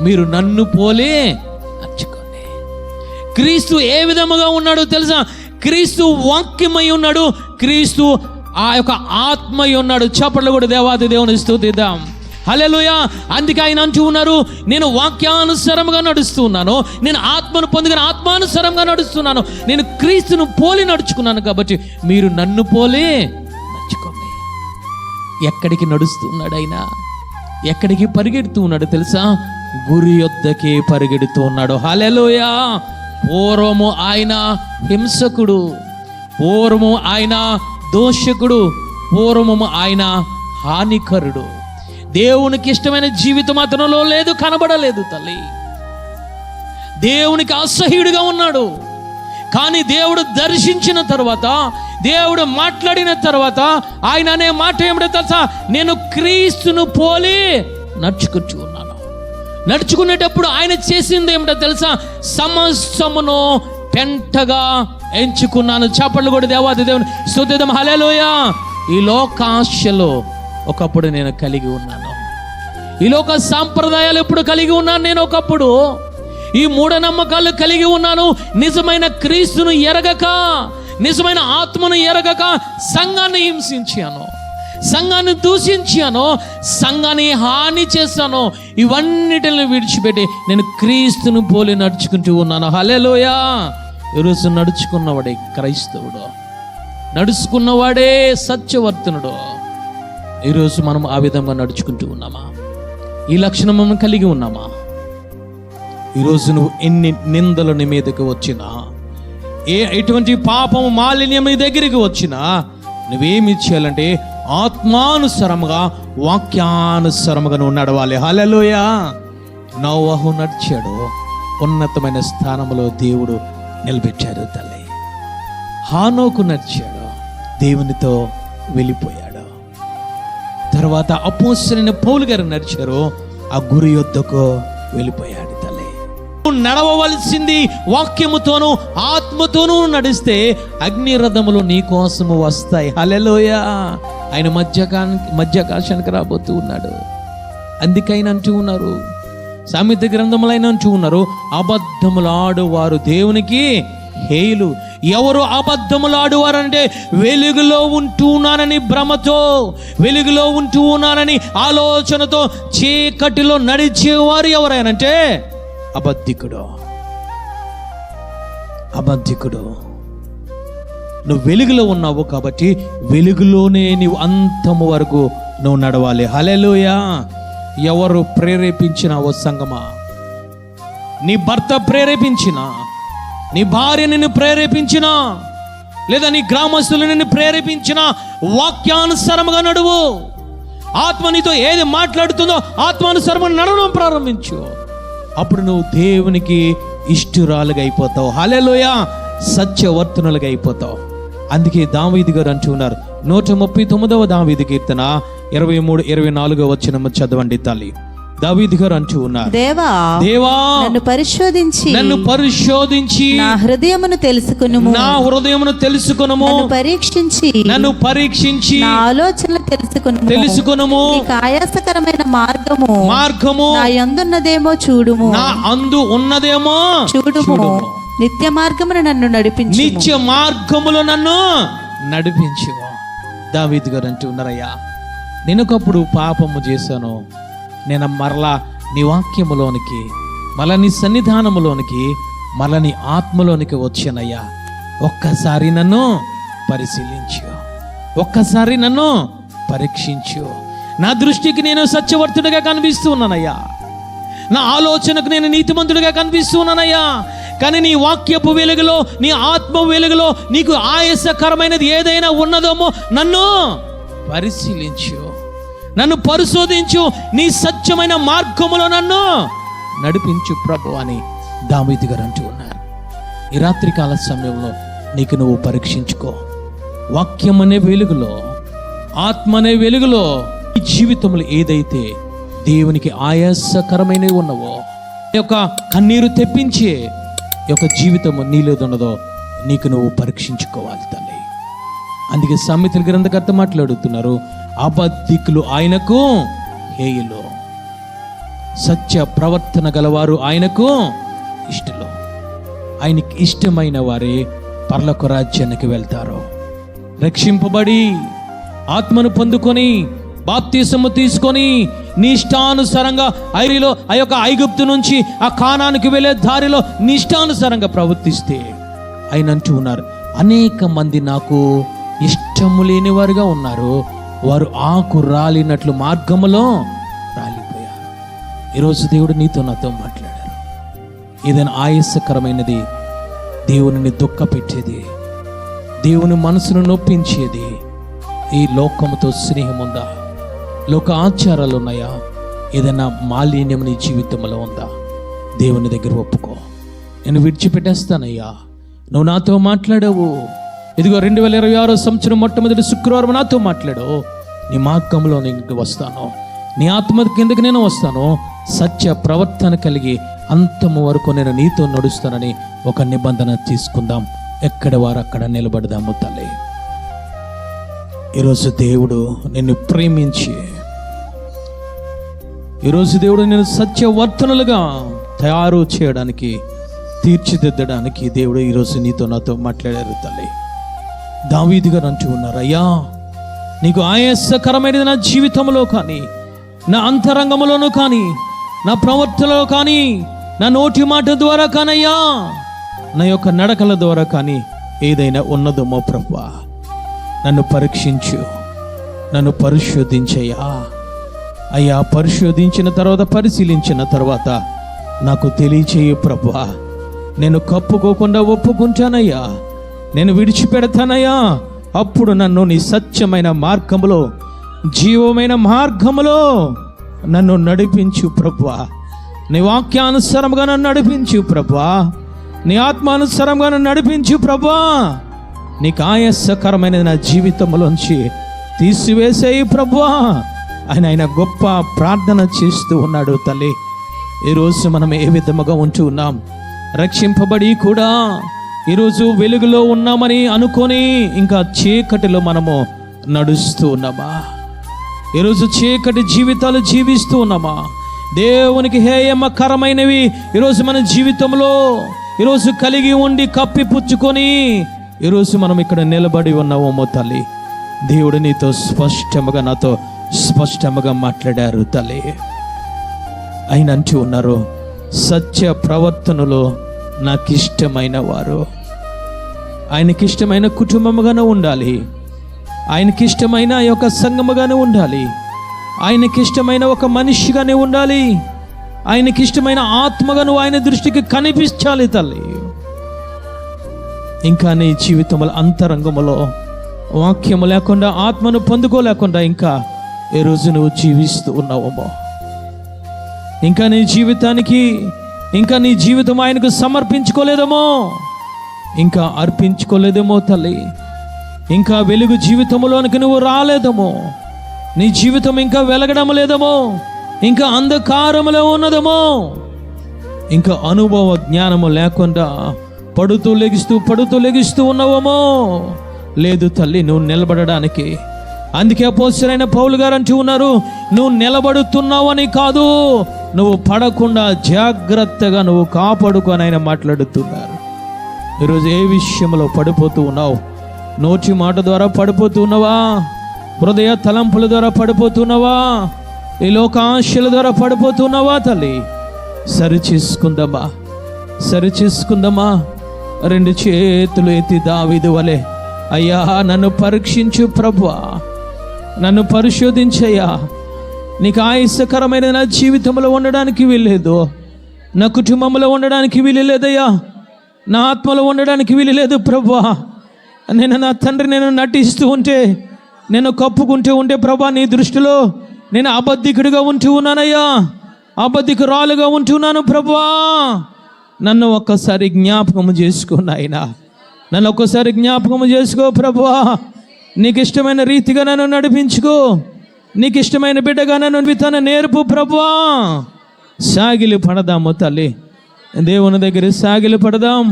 మీరు నన్ను పోలి నడుచుకోండి. క్రీస్తు ఏ విధముగా ఉన్నాడో తెలుసా? క్రీస్తు వాక్యమై ఉన్నాడు, క్రీస్తు ఆ యొక్క ఆత్మై ఉన్నాడు. చప్పట్లు కూడా దేవాది దేవుని స్తుతిద్దాం. హల్లెలూయా. అందుకే ఆయన అంటూ ఉన్నారు, నేను వాక్యానుసారంగా నడుస్తున్నాను, నేను ఆత్మను పొందుకుని ఆత్మానుసారంగా నడుస్తున్నాను, నేను క్రీస్తును పోలి నడుచుకున్నాను కాబట్టి మీరు నన్ను పోలి నడుచుకోండి. ఎక్కడికి నడుస్తున్నాడు ఆయన? ఎక్కడికి పరిగెడుతూ ఉన్నాడు తెలుసా? గురి యొద్దకే పరిగెడుతూ ఉన్నాడు. హల్లెలూయా. పూర్వము ఆయన హింసకుడు, పూర్వము ఆయన దోషకుడు, పూర్వము ఆయన హానికరుడు. దేవునికి ఇష్టమైన జీవితం అతనిలో లేదు, కనబడలేదు తల్లి. దేవునికి అసహ్యుడిగా ఉన్నాడు. కానీ దేవుడు దర్శించిన తర్వాత, దేవుడు మాట్లాడిన తర్వాత ఆయన అనే మాట ఏమిటో తెలుసా? నేను క్రీస్తును పోలి నడుచుకుంటూ ఉన్నాను. నడుచుకునేటప్పుడు ఆయన చేసింది ఏమిటో తెలుసా? సమస్తమును పెంటగా ఎంచుకున్నాను. చప్పట్లు కూడా దేవాది దేవుని స్తుతిద్దాం. హల్లెలూయా. ఈ లోకాశలో ఒకప్పుడు నేను కలిగి ఉన్నాను. ఈ లోక సాంప్రదాయాలు ఎప్పుడు కలిగి ఉన్నాను నేను ఒకప్పుడు. ఈ మూఢనమ్మకాలు కలిగి ఉన్నాను. నిజమైన క్రీస్తును ఎరగక, నిజమైన ఆత్మను ఎరగక సంఘాన్ని హింసించాను, సంఘాన్ని దూషించాను, సంఘాన్ని హాని చేశాను. ఇవన్నిటిని విడిచిపెట్టి నేను క్రీస్తును పోలి నడుచుకుంటూ ఉన్నాను. హల్లెలూయా. ఈరోజు నడుచుకున్నవాడే క్రైస్తవుడు, నడుచుకున్నవాడే సత్యవర్తనుడు. ఈరోజు మనం ఆ విధంగా నడుచుకుంటూ ఉన్నామా? ఈ లక్షణం మనం కలిగి ఉన్నామా? ఈరోజు నువ్వు ఎన్ని నిందలు నీ మీదకి వచ్చినా, ఎటువంటి పాపము మాలిన్యం నీ దగ్గరికి వచ్చినా, నువ్వేమి చేయాలంటే ఆత్మానుసరముగా, వాక్యానుసరముగా నువ్వు నడవాలి. హల్లెలూయా. నోవహు నడిచాడు, ఉన్నతమైన స్థానంలో దేవుడు నిలబెట్టారు తల్లి. హానోకు నడిచాడు, దేవునితో వెళ్ళిపోయాడు. తర్వాత అపోస్తలుడైన పౌలు గారు నడిచారు, ఆ గురి యొద్దకు వెళ్ళిపోయాడు తల్లి. నడవవలసింది వాక్యముతోనూ ఆత్మతోనూ నడిస్తే అగ్నిరథములు నీ కోసము వస్తాయి. హల్లెలూయా. ఆయన మధ్యాకాశానికి రాబోతూ ఉన్నాడు. అందుకైనా అంటూ ఉన్నారు, సామెత గ్రంథములు ఆయన అంటూ ఉన్నారు, అబద్ధములాడు వారు దేవునికి హేయులు. ఎవరు అబద్ధములాడువారంటే వెలుగులో ఉంటూ ఉన్నానని భ్రమతో, వెలుగులో ఉంటూ ఉన్నానని ఆలోచనతో చీకటిలో నడిచేవారు ఎవరైనంటే అబద్ధికుడు. అబద్ధికుడు. నువ్వు వెలుగులో ఉన్నావు కాబట్టి వెలుగులోనే నీవు అంతము వరకు నువ్వు నడవాలి. హల్లెలూయా. ఎవరు ప్రేరేపించినా ఓ సంగమా, నీ భర్త ప్రేరేపించినా, నీ భార్య నిన్ను ప్రేరేపించినా, లేదా నీ గ్రామస్తులు నిన్ను ప్రేరేపించినా, వాక్యానుసరముగా నడువు. ఆత్మ నీతో ఏది మాట్లాడుతుందో ఆత్మానుసరముగా నడవడం ప్రారంభించు. అప్పుడు నువ్వు దేవునికి ఇష్టురాలుగా అయిపోతావు. హల్లెలూయా. సత్యవర్తనులుగా అయిపోతావు. అందుకే దావీదు గారు అంటున్నారు, 139వ దావీదు కీర్తన 23-24 వచనం చదవండి తల్లి. దావీదు గారు అంటూ ఉన్నారు, దేవా నన్ను పరిశోధించి నా హృదయమును తెలుసుకొనుము, నన్ను పరీక్షించి నా ఆలోచనలు తెలుసుకొనుము. నీకు ఆయాసకరమైన మార్గము నా యందున్నదేమో చూడుము, నా అందు ఉన్నదేమో చూడుము. నిత్య మార్గమును నన్ను నడిపించు, నిత్య మార్గములో నన్ను నడిపించు. దావీదు గారు అంటూ ఉన్నారయ్యా, నేను ఒకప్పుడు పాపము చేశాను, నేను మరలా నీ వాక్యములోనికి, మళ్ళా నీ సన్నిధానములోనికి, మళ్ళా నీ ఆత్మలోనికి వచ్చానయ్యా. ఒక్కసారి నన్ను పరిశీలించు, ఒక్కసారి నన్ను పరీక్షించు. నా దృష్టికి నేను సత్యవర్తుడిగా కనిపిస్తూ ఉన్నానయ్యా, నా ఆలోచనకు నేను నీతిమంతుడిగా కనిపిస్తూ ఉన్నానయ్యా. కానీ నీ వాక్యపు వెలుగులో, నీ ఆత్మ వెలుగులో నీకు ఆయాసకరమైనది ఏదైనా ఉన్నదేమో నన్ను పరిశీలించు, నన్ను పరిశోధించు, నీ సత్యమైన మార్గములో నన్ను నడిపించు ప్రభు అని దావీదు గారు అంటూ ఉన్నారు. ఈ రాత్రికాల సమయంలో నీకు నువ్వు పరీక్షించుకో. వాక్యం అనే వెలుగులో, ఆత్మ అనే వెలుగులో ఈ జీవితంలో ఏదైతే దేవునికి ఆయాసకరమైనవి ఉన్నవో, ఈ యొక్క కన్నీరు తెప్పించే ఈ యొక్క జీవితము నీలోదున్నదో నీకు నువ్వు పరీక్షించుకోవాలి తల్లి. అందుకే సామెతల గ్రంథకర్త మాట్లాడుతున్నారు, అబద్ధికులు ఆయనకు హేయులు, సత్య ప్రవర్తన గలవారు ఆయనకు ఇష్టలు. ఆయనకి ఇష్టమైన వారే పరలోక రాజ్యానికి వెళ్తారు. రక్షింపబడి ఆత్మను పొందుకొని బాప్తిసము తీసుకొని నీ ఇష్టానుసారంగా ఐరిలో ఆ యొక్క ఐగుప్తు నుంచి ఆ కానానికి వెళ్ళే దారిలో నీ ఇష్టానుసారంగా ప్రవర్తిస్తే ఆయన అంటూ ఉన్నారు, అనేక మంది నాకు ఇష్టము లేని వారుగా ఉన్నారు, వారు ఆకు రాలినట్లు మార్గములో రాలిపోయారు. ఈరోజు దేవుడు నీతో నాతో మాట్లాడారు. ఏదైనా ఆయాసకరమైనది, దేవుని దుఃఖ పెట్టేది, దేవుని మనసును నొప్పించేది, ఈ లోకముతో స్నేహం ఉందా? లోక ఆచారాలు ఉన్నాయా? ఏదైనా మాలిన్యం నీ జీవితంలో ఉందా? దేవుని దగ్గర ఒప్పుకో. నేను విడిచిపెట్టేస్తానయ్యా, నువ్వు నాతో మాట్లాడావు. ఇదిగో 2026 సంవత్సరం మొట్టమొదటి శుక్రవారం నాతో మాట్లాడు. నీ మార్గంలో నేను వస్తాను, నీ ఆత్మ కిందకి నేను వస్తాను, సత్య ప్రవర్తన కలిగి అంతము వరకు నేను నీతో నడుస్తానని ఒక నిబంధన తీసుకుందాం. ఎక్కడ వారు అక్కడ నిలబడదాము తల్లి. ఈరోజు దేవుడు నిన్ను ప్రేమించి, ఈరోజు దేవుడు నేను సత్యవర్తనులుగా తయారు చేయడానికి, తీర్చిదిద్దడానికి దేవుడు ఈరోజు నీతో నాతో మాట్లాడారు తల్లి. దావీదు గారు అంటూ ఉన్నారు, అయ్యా నీకు ఆయాసకరమైనది నా జీవితంలో కానీ, నా అంతరంగంలోనూ కానీ, నా ప్రవర్తనలో కానీ, నా నోటి మాట ద్వారా కానయ్యా, నా యొక్క నడకల ద్వారా కానీ ఏదైనా ఉన్నదమో ప్రభువా, నన్ను పరీక్షించు, నన్ను పరిశోధించయ్యా. అయ్యా పరిశోధించిన తర్వాత, పరిశీలించిన తర్వాత నాకు తెలియచేయు ప్రభువా. నేను కప్పుకోకుండా ఒప్పుకుంటానయ్యా, నేను విడిచిపెడతానయ్యా. అప్పుడు నన్ను నీ సత్యమైన మార్గములో, జీవమైన మార్గములో నన్ను నడిపించు ప్రభువా. నీ వాక్యానుసారంగా నన్ను నడిపించు ప్రభువా. నీ ఆత్మానుసారంగా నన్ను నడిపించు ప్రభువా. నీకు ఆయాసకరమైన నా జీవితంలోంచి తీసివేసేయి ప్రభువా. ఆయన గొప్ప ప్రార్థన చేస్తూ ఉన్నాడు తల్లి. ఈరోజు మనం ఏ విధముగా ఉంటూ ఉన్నాం? రక్షింపబడి కూడా ఈరోజు వెలుగులో ఉన్నామని అనుకొని ఇంకా చీకటిలో మనము నడుస్తూ ఉన్నామా? ఈరోజు చీకటి జీవితాలు జీవిస్తూ ఉన్నామా? దేవునికి హేయమకరమైనవి ఈరోజు మన జీవితంలో ఈరోజు కలిగి ఉండి కప్పిపుచ్చుకొని ఈరోజు మనం ఇక్కడ నిలబడి ఉన్నామో తల్లి. దేవుడు నీతో స్పష్టముగా, నాతో స్పష్టముగా మాట్లాడారు తల్లి. ఆయన అంటూ ఉన్నారు, సత్య ప్రవర్తనలో నాకు ఇష్టమైన వారు, ఆయనకిష్టమైన కుటుంబముగానే ఉండాలి, ఆయనకిష్టమైన యొక్క సంఘముగానే ఉండాలి, ఆయనకిష్టమైన ఒక మనిషిగానే ఉండాలి, ఆయనకిష్టమైన ఆత్మగా నువ్వు ఆయన దృష్టికి కనిపించాలి తల్లి. ఇంకా నీ జీవితంలో అంతరంగములో వాక్యము లేకుండా, ఆత్మను పొందుకోలేకుండా ఇంకా ఏ రోజు నువ్వు జీవిస్తూ ఉన్నావేమో. ఇంకా నీ జీవితానికి, ఇంకా నీ జీవితం ఆయనకు సమర్పించుకోలేదేమో, ఇంకా అర్పించుకోలేదేమో తల్లి. ఇంకా వెలుగు జీవితంలోనికి నువ్వు రాలేదేమో, నీ జీవితం ఇంకా వెలగడం లేదేమో, ఇంకా అంధకారములో ఉన్నదేమో, ఇంకా అనుభవ జ్ఞానము లేకుండా పడుతూ లెగిస్తూ ఉన్నావేమో. లేదు తల్లి, నువ్వు నిలబడడానికి. అందుకే అపోస్తలుడైన పౌలు గారు అంటూ ఉన్నారు, నువ్వు నిలబడుతున్నావని కాదు, నువ్వు పడకుండా జాగ్రత్తగా నువ్వు కాపాడుకొని ఆయన మాట్లాడుతున్నారు. ఈరోజు ఏ విషయంలో పడిపోతూ ఉన్నావు? నోటి మాట ద్వారా పడిపోతూ ఉన్నావా? హృదయ తలంపుల ద్వారా పడిపోతున్నావా? ఈ లోకాశల ద్వారా పడిపోతున్నావా తల్లి? సరిచేసుకుందామా, సరిచేసుకుందామా. రెండు చేతులు ఎత్తి దావీదు వలె, అయ్యా నన్ను పరీక్షించు ప్రభువా, నన్ను పరిశోధించయ్యా. నీకు ఆయాసకరమైన నా జీవితంలో ఉండడానికి వీల్లేదు, నా కుటుంబంలో ఉండడానికి వీలులేదయ్యా, నా ఆత్మలో ఉండడానికి వీలులేదు ప్రభువా. నేను నా తండ్రి, నేను నటిస్తూ ఉంటే, నేను కప్పుకుంటూ ఉంటే ప్రభువా, నీ దృష్టిలో నేను అబద్ధికుడిగా ఉంటూ ఉన్నానయ్యా, అబద్ధికురాలుగా ఉంటున్నాను ప్రభువా. నన్ను ఒక్కసారి జ్ఞాపకం చేసుకున్నాయినా, నన్ను ఒక్కసారి జ్ఞాపకం చేసుకో ప్రభువా. నీకు ఇష్టమైన రీతిగా నన్ను నడిపించుకో, నీకు ఇష్టమైన బిడ్డగా నన్ను విధానం నేర్పు ప్రభువా. సాగిలి పడదాము తల్లి, దేవుని దగ్గర సాగిలి పడదాం.